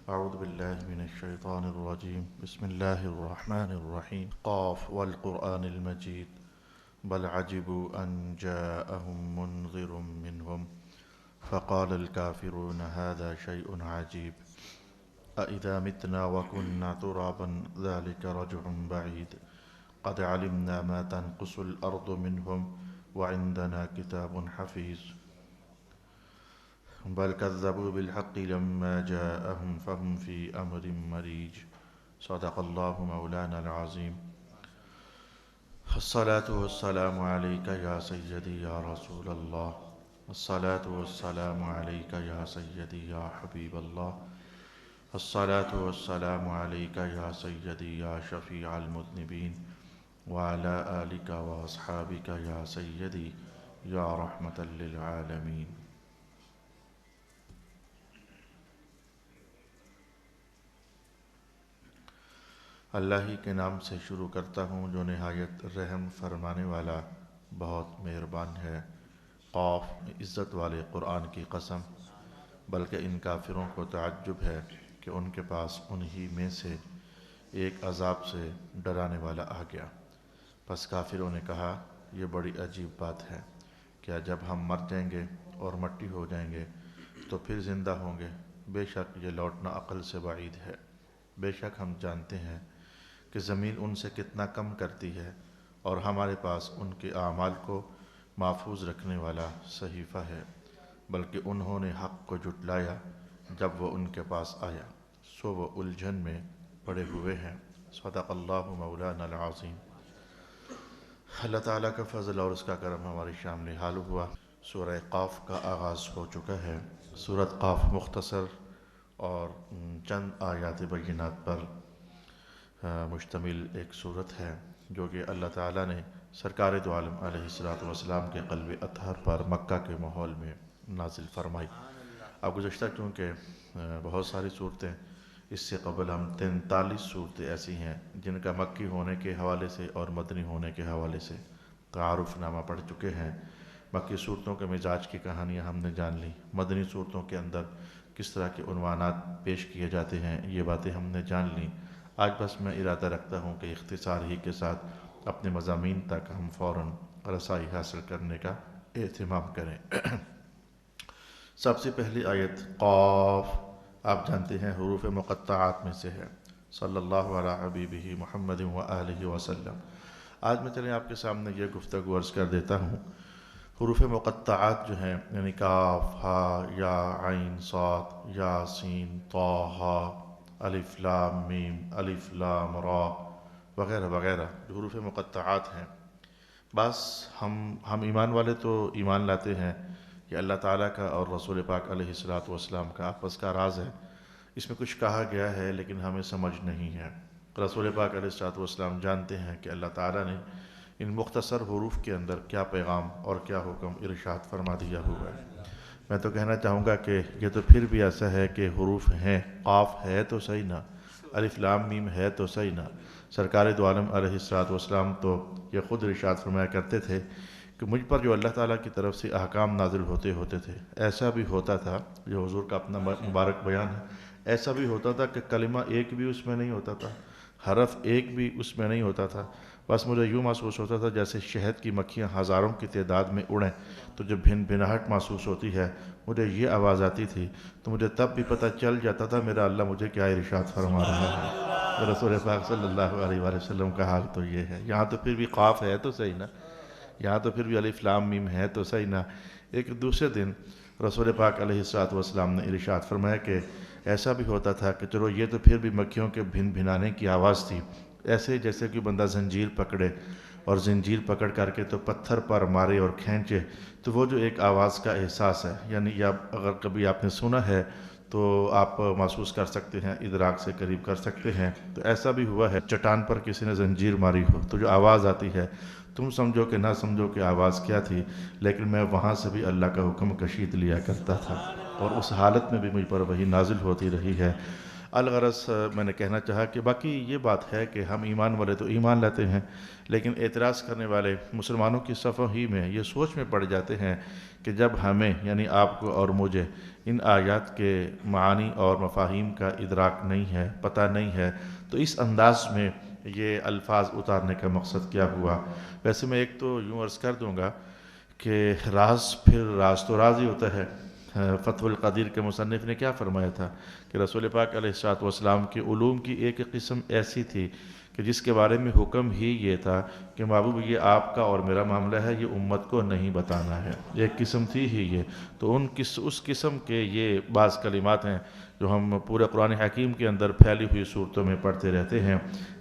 أعوذ بالله من الشيطان الرجيم بسم الله الرحمن الرحيم قاف والقرآن المجيد بل عجبوا أن جاءهم منذر منهم فقال الكافرون هذا شيء عجيب أإذا متنا وكنا ترابا ذلك رجع بعيد قد علمنا ما تنقص الأرض منهم وعندنا كتاب حفيظ بل كذبوا بالحق لما جاءهم فهم في أمر مريج صدق الله مولانا العظيم الصلاة والسلام عليك يا سيدي يا رسول الله الصلاة والسلام عليك يا سيدي يا حبيب الله الصلاة والسلام عليك يا سيدي يا شفيع المذنبين وعلى آلك وأصحابك يا سيدي يا رحمة للعالمين. اللہ ہی کے نام سے شروع کرتا ہوں جو نہایت رحم فرمانے والا بہت مہربان ہے۔ قاف، عزت والے قرآن کی قسم، بلکہ ان کافروں کو تعجب ہے کہ ان کے پاس انہی میں سے ایک عذاب سے ڈرانے والا آ گیا۔ پس کافروں نے کہا یہ بڑی عجیب بات ہے، کیا جب ہم مر جائیں گے اور مٹی ہو جائیں گے تو پھر زندہ ہوں گے؟ بے شک یہ لوٹنا عقل سے بعید ہے۔ بے شک ہم جانتے ہیں کہ زمین ان سے کتنا کم کرتی ہے اور ہمارے پاس ان کے اعمال کو محفوظ رکھنے والا صحیفہ ہے، بلکہ انہوں نے حق کو جھٹلایا جب وہ ان کے پاس آیا، سو وہ الجھن میں پڑے ہوئے ہیں۔ صدق اللہ مولانا العظیم۔ اللہ تعالیٰ کا فضل اور اس کا کرم ہمارے سامنے حال ہوا۔ سورہ قاف کا آغاز ہو چکا ہے۔ سورۃ قاف مختصر اور چند آیات بینات پر مشتمل ایک صورت ہے جو کہ اللہ تعالیٰ نے سرکار دو عالم علیہ الصلوۃ والسلام کے قلب اطہر پر مکہ کے ماحول میں نازل فرمائی۔ اب گزشتہ چونکہ بہت ساری صورتیں، اس سے قبل ہم 43 صورتیں ایسی ہیں جن کا مکی ہونے کے حوالے سے اور مدنی ہونے کے حوالے سے تعارف نامہ پڑھ چکے ہیں۔ مکی صورتوں کے مزاج کی کہانیاں ہم نے جان لی، مدنی صورتوں کے اندر کس طرح کے عنوانات پیش کیے جاتے ہیں یہ باتیں ہم نے جان لیں۔ آج بس میں ارادہ رکھتا ہوں کہ اختصار ہی کے ساتھ اپنے مضامین تک ہم فوراً رسائی حاصل کرنے کا اہتمام کریں۔ سب سے پہلی آیت قاف، آپ جانتے ہیں حروف مقطعات میں سے ہے۔ صلی اللہ علیہ حبیبہ محمد و آلہ وسلم۔ آج میں چلیں آپ کے سامنے یہ گفتگو عرض کر دیتا ہوں۔ حروف مقطعات جو ہیں یعنی کاف، ہا، یا، عین، صاد، یا، سین، طٰ، الف لام میم، الف لام را وغیرہ وغیرہ جو حروف مقطعات ہیں، بس ہم ایمان والے تو ایمان لاتے ہیں کہ اللہ تعالیٰ کا اور رسول پاک علیہ الصلوۃ والسلام کا آپس کا راز ہے، اس میں کچھ کہا گیا ہے لیکن ہمیں سمجھ نہیں ہے۔ رسول پاک علیہ الصلوۃ والسلام جانتے ہیں کہ اللہ تعالیٰ نے ان مختصر حروف کے اندر کیا پیغام اور کیا حکم ارشاد فرما دیا ہوا ہے۔ میں تو کہنا چاہوں گا کہ یہ تو پھر بھی ایسا ہے کہ حروف ہیں، قاف ہے تو صحیح نا، الف لام میم ہے تو صحیح نا۔ سرکار دو عالم علیہ الصلوۃ والسلام تو یہ خود ارشاد فرمایا کرتے تھے کہ مجھ پر جو اللہ تعالیٰ کی طرف سے احکام نازل ہوتے تھے، ایسا بھی ہوتا تھا، جو حضور کا اپنا مبارک بیان ہے، ایسا بھی ہوتا تھا کہ کلمہ ایک بھی اس میں نہیں ہوتا تھا، حرف ایک بھی اس میں نہیں ہوتا تھا۔ بس مجھے یوں محسوس ہوتا تھا جیسے شہد کی مکھیاں ہزاروں کی تعداد میں اڑیں تو جب بھن بھناہٹ محسوس ہوتی ہے، مجھے یہ آواز آتی تھی تو مجھے تب بھی پتہ چل جاتا تھا میرا اللہ مجھے کیا ارشاد فرما رہا ہے۔ رسول پاک صلی اللہ علیہ وآلہ وسلم کا حال تو یہ ہے۔ یہاں تو پھر بھی قاف ہے تو صحیح نا، یہاں تو پھر بھی الف لام میم ہے تو صحیح نا۔ ایک دوسرے دن رسول پاک علیہ الصلوۃ والسلام نے ارشاد فرمایا کہ ایسا بھی ہوتا تھا کہ چلو یہ تو پھر بھی مکھیوں کے بھن بھنانے کی آواز تھی، ایسے جیسے کہ بندہ زنجیر پکڑے اور زنجیر پکڑ کر کے تو پتھر پر مارے اور کھینچے تو وہ جو ایک آواز کا احساس ہے، یعنی یا اگر کبھی آپ نے سنا ہے تو آپ محسوس کر سکتے ہیں، ادراک سے قریب کر سکتے ہیں۔ تو ایسا بھی ہوا ہے، چٹان پر کسی نے زنجیر ماری ہو تو جو آواز آتی ہے، تم سمجھو کہ نہ سمجھو کہ آواز کیا تھی، لیکن میں وہاں سے بھی اللہ کا حکم کشید لیا کرتا تھا اور اس حالت میں بھی مجھ پر وہی نازل ہوتی رہی ہے۔ الغرض میں نے کہنا چاہا کہ باقی یہ بات ہے کہ ہم ایمان والے تو ایمان لاتے ہیں، لیکن اعتراض کرنے والے مسلمانوں کی صفوں ہی میں یہ سوچ میں پڑ جاتے ہیں کہ جب ہمیں یعنی آپ کو اور مجھے ان آیات کے معانی اور مفاہیم کا ادراک نہیں ہے، پتہ نہیں ہے، تو اس انداز میں یہ الفاظ اتارنے کا مقصد کیا ہوا؟ ویسے میں ایک تو یوں عرض کر دوں گا کہ راز پھر راز تو راز ہی ہوتا ہے۔ فتح القدیر کے مصنف نے کیا فرمایا تھا کہ رسول پاک علیہ الصلوۃ والسلام کی علوم کی ایک قسم ایسی تھی کہ جس کے بارے میں حکم ہی یہ تھا کہ محبوب یہ آپ کا اور میرا معاملہ ہے، یہ امت کو نہیں بتانا ہے۔ ایک قسم تھی ہی یہ، تو اس قسم کے یہ بعض کلمات ہیں جو ہم پورے قرآن حکیم کے اندر پھیلی ہوئی صورتوں میں پڑھتے رہتے ہیں۔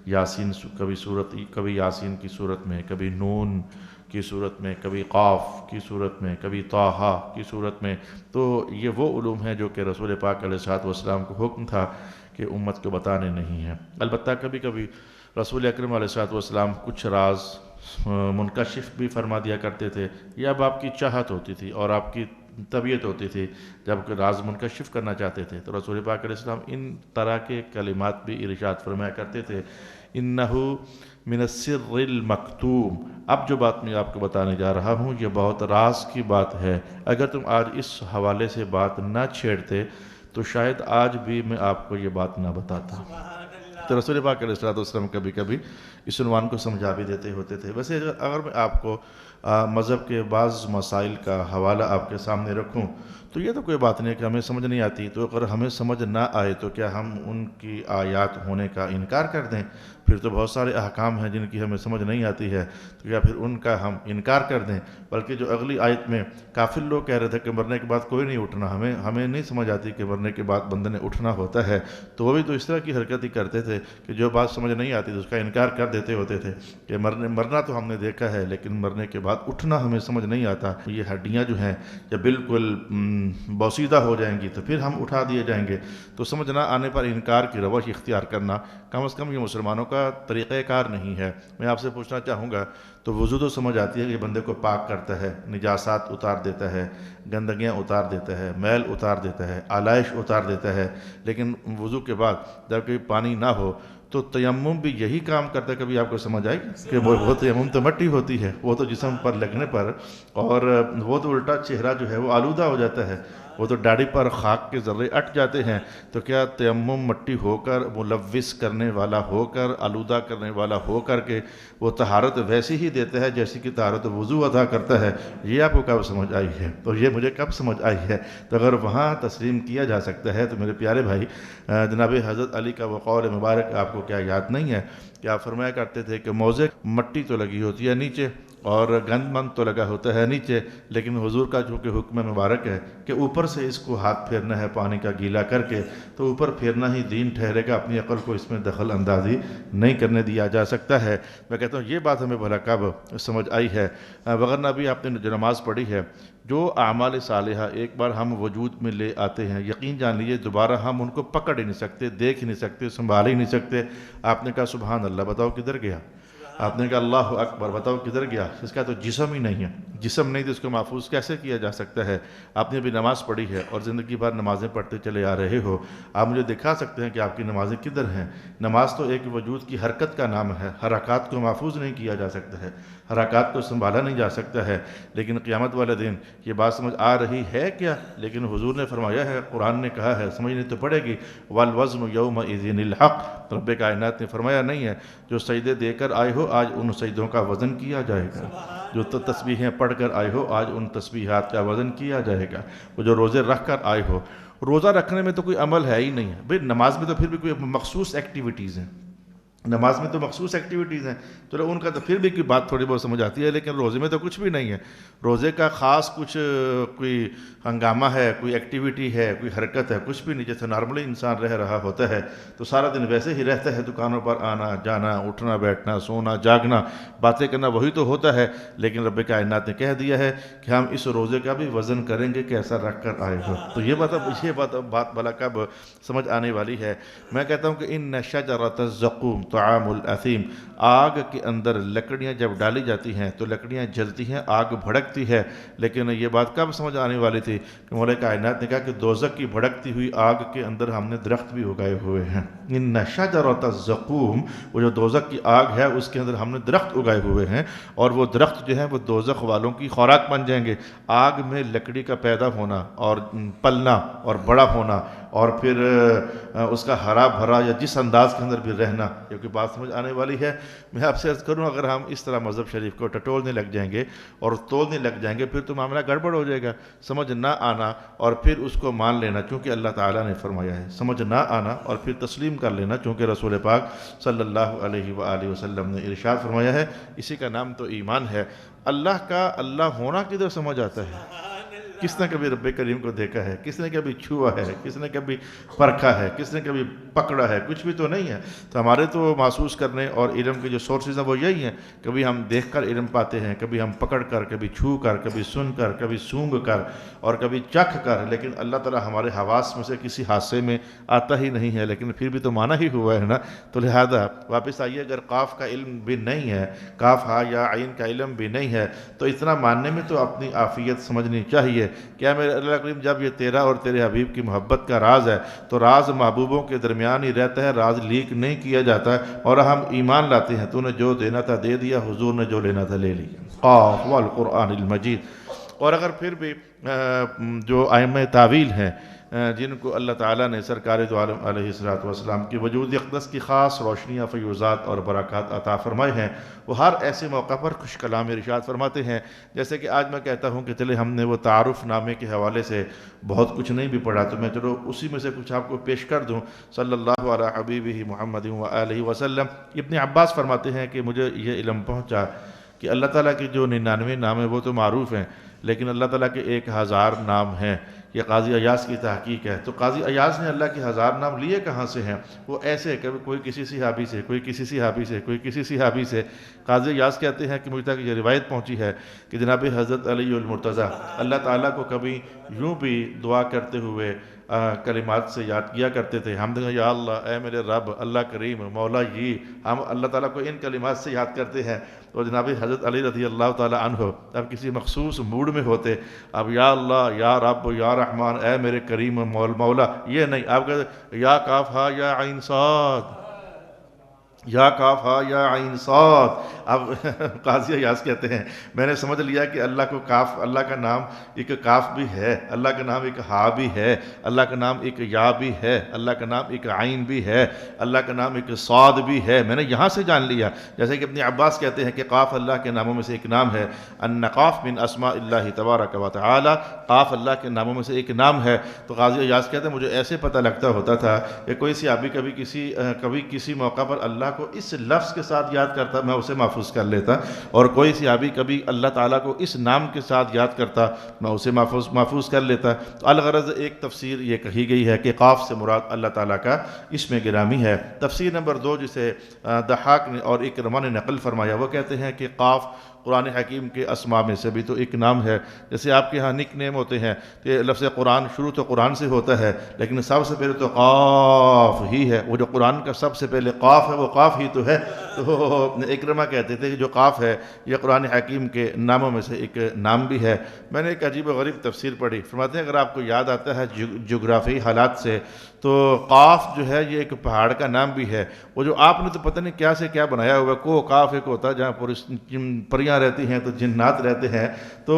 یاسین کبھی یاسین کی صورت میں، کبھی نون کی صورت میں، کبھی قاف کی صورت میں، کبھی طٰہٰ کی صورت میں۔ تو یہ وہ علوم ہیں جو کہ رسول پاک علیہ الصلوۃ والسلام کو حکم تھا کہ امت کو بتانے نہیں ہیں۔ البتہ کبھی کبھی رسول اکرم علیہ الصلوۃ والسلام کچھ راز منکشف بھی فرما دیا کرتے تھے، یہ اب آپ کی چاہت ہوتی تھی اور آپ کی طبیعت ہوتی تھی، جب کہ راز منکشف کرنا چاہتے تھے تو رسول پاک علیہ السلام ان طرح کے کلمات بھی ارشاد فرمایا کرتے تھے، انہو من السر المکتوم۔ اب جو بات میں آپ کو بتانے جا رہا ہوں یہ بہت راز کی بات ہے، اگر تم آج اس حوالے سے بات نہ چھیڑتے تو شاید آج بھی میں آپ کو یہ بات نہ بتاتا۔ تو رسول پاک علیہ الصلوۃ والسلام کبھی کبھی اس عنوان کو سمجھا بھی دیتے ہوتے تھے۔ ویسے اگر میں آپ کو مذہب کے بعض مسائل کا حوالہ آپ کے سامنے رکھوں تو یہ تو کوئی بات نہیں کہ ہمیں سمجھ نہیں آتی، تو اگر ہمیں سمجھ نہ آئے تو کیا ہم ان کی آیات ہونے کا انکار کر دیں؟ پھر تو بہت سارے احکام ہیں جن کی ہمیں سمجھ نہیں آتی ہے، تو کیا پھر ان کا ہم انکار کر دیں؟ بلکہ جو اگلی آیت میں کافر لوگ کہہ رہے تھے کہ مرنے کے بعد کوئی نہیں اٹھنا، ہمیں نہیں سمجھ آتی کہ مرنے کے بعد بندے نے اٹھنا ہوتا ہے، تو وہ بھی تو اس طرح کی حرکت ہی کرتے تھے کہ جو بات سمجھ نہیں آتی تو اس کا انکار کر دیتے ہوتے تھے کہ مرنا تو ہم نے دیکھا ہے لیکن مرنے کے بعد اٹھنا ہمیں سمجھ نہیں آتا۔ یہ ہڈیاں جو ہیں جب بالکل بوسیدہ ہو جائیں گی تو پھر ہم اٹھا دیے جائیں گے، تو سمجھ نہ آنے پر انکار کی روش اختیار کرنا کم از کم یہ مسلمانوں کا طریقہ کار نہیں ہے۔ میں آپ سے پوچھنا چاہوں گا تو وضو تو سمجھ آتی ہے کہ بندے کو پاک کرتا ہے، نجاسات اتار دیتا ہے، گندگیاں اتار دیتا ہے، میل اتار دیتا ہے، آلائش اتار دیتا ہے، لیکن وضو کے بعد جب کوئی پانی نہ ہو تو تیمم بھی یہی کام کرتا ہے۔ کبھی آپ کو سمجھ آئی کہ وہ تیمم تو مٹی ہوتی ہے، وہ تو جسم پر لگنے پر، اور وہ تو الٹا چہرہ جو ہے وہ آلودہ ہو جاتا ہے، وہ تو داڑھی پر خاک کے ذرے اٹ جاتے ہیں، تو کیا تیمم مٹی ہو کر، ملوث کرنے والا ہو کر، آلودہ کرنے والا ہو کر کے وہ طہارت ویسی ہی دیتا ہے جیسی کہ طہارت وضو ادا کرتا ہے؟ یہ آپ کو کب سمجھ آئی ہے؟ تو یہ مجھے کب سمجھ آئی ہے؟ تو اگر وہاں تسلیم کیا جا سکتا ہے تو میرے پیارے بھائی، جناب حضرت علی کا وہ قول مبارک آپ کو کیا یاد نہیں ہے کہ آپ فرمایا کرتے تھے کہ موزے مٹی تو لگی ہوتی ہے نیچے اور گند مند تو لگا ہوتا ہے نیچے، لیکن حضور کا جو کہ حکم مبارک ہے کہ اوپر سے اس کو ہاتھ پھیرنا ہے پانی کا گیلا کر کے، تو اوپر پھیرنا ہی دین ٹھہرے گا، اپنی عقل کو اس میں دخل اندازی نہیں کرنے دیا جا سکتا ہے۔ میں کہتا ہوں یہ بات ہمیں بھلا کب سمجھ آئی ہے؟ وغیرہ ابھی آپ نے جو نماز پڑھی ہے، جو اعمال صالحہ ایک بار ہم وجود میں لے آتے ہیں، یقین جان لیجیے دوبارہ ہم ان کو پکڑ ہی نہیں سکتے، دیکھ ہی نہیں سکتے، سنبھال ہی نہیں سکتے۔ آپ نے کہا سبحان اللہ، بتاؤ کدھر گیا؟ آپ نے کہا اللہ اکبر، بتاؤ کدھر گیا؟ اس کا تو جسم ہی نہیں ہے، جسم نہیں تو اس کو محفوظ کیسے کیا جا سکتا ہے؟ آپ نے ابھی نماز پڑھی ہے اور زندگی بھر نمازیں پڑھتے چلے آ رہے ہو، آپ مجھے دکھا سکتے ہیں کہ آپ کی نمازیں کدھر ہیں؟ نماز تو ایک وجود کی حرکت کا نام ہے، حرکات کو محفوظ نہیں کیا جا سکتا ہے، حرکات کو سنبھالا نہیں جا سکتا ہے، لیکن قیامت والے دن یہ بات سمجھ آ رہی ہے کیا؟ لیکن حضور نے فرمایا ہے، قرآن نے کہا ہے، سمجھنی تو پڑے گی، والوزن یومئذ الحق۔ رب کائنات نے فرمایا نہیں ہے جو سجدے دے کر آئے ہو آج ان سجدوں کا وزن کیا جائے گا، جو تسبیحیں پڑھ کر آئے ہو آج ان تسبیحات کا وزن کیا جائے گا، وہ جو روزے رکھ کر آئے ہو، روزہ رکھنے میں تو کوئی عمل ہے ہی نہیں ہے بھئی، نماز میں تو پھر بھی کوئی مخصوص ایکٹیویٹیز ہیں، نماز میں تو مخصوص ایکٹیویٹیز ہیں، چلو ان کا تو پھر بھی کوئی بات تھوڑی بہت سمجھ آتی ہے، لیکن روزے میں تو کچھ بھی نہیں ہے۔ روزے کا خاص کچھ کوئی ہنگامہ ہے، کوئی ایکٹیویٹی ہے، کوئی حرکت ہے، کچھ بھی نہیں، جیسے نارملی انسان رہ رہا ہوتا ہے تو سارا دن ویسے ہی رہتا ہے، دکانوں پر آنا جانا، اٹھنا بیٹھنا، سونا جاگنا، باتیں کرنا، وہی تو ہوتا ہے، لیکن رب کائنات نے کہہ دیا ہے کہ ہم اس روزے کا بھی وزن کریں گے کیسا رکھ کر آئے ہو۔ تو یہ بات بھلا کب سمجھ آنے والی ہے؟ میں کہتا ہوں کہ ان شجرۃ الزقوم، طعام الاثیم، آگ کے اندر لکڑیاں جب ڈالی جاتی ہیں تو لکڑیاں جلتی ہیں، آگ بھڑکتی ہے، لیکن یہ بات کب سمجھ آنے والی تھی کہ مولا کائنات نے کہا کہ دوزخ کی بھڑکتی ہوئی آگ کے اندر ہم نے درخت بھی اگائے ہوئے ہیں، ان شجرۃ الزقوم، وہ جو دوزخ کی آگ ہے اس کے اندر ہم نے درخت اگائے ہوئے ہیں، اور وہ درخت جو ہیں وہ دوزخ والوں کی خوراک بن جائیں گے۔ آگ میں لکڑی کا پیدا ہونا اور پلنا اور بڑا ہونا اور پھر اس کا ہرا بھرا یا جس انداز کے اندر بھی رہنا، کیونکہ بات سمجھ آنے والی ہے۔ میں آپ سے عرض کروں، اگر ہم اس طرح مذہب شریف کو ٹٹولنے لگ جائیں گے اور تولنے لگ جائیں گے پھر تو معاملہ گڑبڑ ہو جائے گا۔ سمجھ نہ آنا اور پھر اس کو مان لینا چونکہ اللہ تعالیٰ نے فرمایا ہے، سمجھ نہ آنا اور پھر تسلیم کر لینا چونکہ رسول پاک صلی اللہ علیہ وآلہ وسلم نے ارشاد فرمایا ہے، اسی کا نام تو ایمان ہے۔ اللہ کا اللہ ہونا کدھر سمجھ آتا ہے؟ کس نے کبھی رب کریم کو دیکھا ہے؟ کس نے کبھی چھوا ہے؟ کس نے کبھی پرکھا ہے؟ کس نے کبھی پکڑا ہے؟ کچھ بھی تو نہیں ہے۔ تو ہمارے تو محسوس کرنے اور علم کے جو سورسز ہیں وہ یہی ہیں، کبھی ہم دیکھ کر علم پاتے ہیں، کبھی ہم پکڑ کر، کبھی چھو کر، کبھی سن کر، کبھی سونگ کر اور کبھی چکھ کر، لیکن اللہ تعالیٰ ہمارے حواس میں سے کسی حادثے میں آتا ہی نہیں ہے، لیکن پھر بھی تو مانا ہی ہوا ہے نا۔ تو لہذا واپس آئیے، اگر قاف کا علم بھی نہیں ہے، کاف ہا یا عین کا علم بھی نہیں ہے تو اتنا ماننے میں تو اپنی عافیت سمجھنی چاہیے۔ کیا میرے اللہ کریم، جب یہ تیرا اور تیرے حبیب کی محبت کا راز ہے تو راز محبوبوں کے درمیان ہی رہتا ہے، راز لیک نہیں کیا جاتا ہے، اور ہم ایمان لاتے ہیں تو نے جو دینا تھا دے دیا، حضور نے جو لینا تھا لے لیا۔ قاف والقرآن المجید۔ اور اگر پھر بھی جو ائمہ تعویل ہیں جن کو اللہ تعالیٰ نے سرکار دو عالم علیہ السلام کی وجود اقدس کی خاص روشنیاں، فیوزات اور برکات عطا فرمائے ہیں، وہ ہر ایسے موقع پر خوش کلام ارشاد فرماتے ہیں۔ جیسے کہ آج میں کہتا ہوں کہ چلے ہم نے وہ تعارف نامے کے حوالے سے بہت کچھ نہیں بھی پڑھا، تو میں چلو اسی میں سے کچھ آپ کو پیش کر دوں۔ صلی اللہ علیہ حبیبہ محمد وآلہ وسلم۔ ابن عباس فرماتے ہیں کہ مجھے یہ علم پہنچا کہ اللہ تعالیٰ کے جو 99 نام ہیں وہ تو معروف ہیں، لیکن اللہ تعالیٰ کے 1000 نام ہیں۔ یہ قاضی ایاز کی تحقیق ہے۔ تو قاضی ایاز نے اللہ کے 1000 نام لیے کہاں سے ہیں؟ وہ ایسے کہ کوئی کسی صحابی سے، کوئی کسی صحابی سے، کوئی کسی صحابی سے۔ قاضی ایاز کہتے ہیں کہ مجھ تک یہ روایت پہنچی ہے کہ جناب حضرت علی المرتضیٰ اللہ تعالیٰ کو کبھی یوں بھی دعا کرتے ہوئے کلمات سے یاد کیا کرتے تھے، ہم دیکھیں یا اللہ، اے میرے رب، اللہ کریم، مولا جی، ہم اللہ تعالیٰ کو ان کلمات سے یاد کرتے ہیں۔ تو جناب حضرت علی رضی اللہ تعالیٰ عنہ اب کسی مخصوص موڈ میں ہوتے، اب یا اللہ، یا رب، یا رحمان، اے میرے کریم مولا، یہ نہیں، آپ کہتے یا کاف ہا یا عین صاد، یا کاف ہا یا عین صاد۔ اب قاضی ایاز کہتے ہیں میں نے سمجھ لیا کہ اللہ کو کاف، اللہ کا نام ایک کاف بھی ہے، اللہ کا نام ایک ہا بھی ہے، اللہ کا نام ایک یا بھی ہے، اللہ کا نام ایک عین بھی ہے، اللہ کا نام ایک صاد بھی ہے، میں نے یہاں سے جان لیا۔ جیسے کہ ابن عباس کہتے ہیں کہ قاف اللہ کے ناموں میں سے ایک نام ہے، ان قاف من اسماء اللہ تبارک و تعالی، قاف اللہ کے ناموں میں سے ایک نام ہے۔ تو قاضی ایاز کہتے ہیں مجھے ایسے پتہ لگتا ہوتا تھا کہ کوئی صحابی کبھی کسی موقع پر اللہ کو اس لفظ کے ساتھ یاد کرتا، میں اسے محفوظ کر لیتا، اور کوئی صحابی کبھی اللہ تعالیٰ کو اس نام کے ساتھ یاد کرتا، میں اسے محفوظ کر لیتا۔ تو الغرض ایک تفسیر یہ کہی گئی ہے کہ قاف سے مراد اللہ تعالیٰ کا اسم گرامی ہے۔ تفسیر نمبر 2 جسے ضحاک نے اور اکرمہ نے نقل فرمایا، وہ کہتے ہیں کہ قاف قرآن حکیم کے اسماء میں سے بھی تو ایک نام ہے۔ جیسے آپ کے ہاں نک نیم ہوتے ہیں کہ لفظ قرآن شروع تو قرآن سے ہوتا ہے، لیکن سب سے پہلے تو قاف ہی ہے، وہ جو قرآن کا سب سے پہلے قاف ہے وہ قاف ہی تو ہے۔ تو اکرمہ کہتے تھے کہ جو قاف ہے یہ قرآن حکیم کے ناموں میں سے ایک نام بھی ہے۔ میں نے ایک عجیب و غریب تفسیر پڑھی، فرماتے ہیں اگر آپ کو یاد آتا ہے جغرافی حالات سے تو قاف جو ہے یہ ایک پہاڑ کا نام بھی ہے۔ وہ جو آپ نے تو پتہ نہیں کیا سے کیا بنایا ہوا، کو کاف ایک ہوتا ہے جہاں پریاں رہتی ہیں تو جنات رہتے ہیں، تو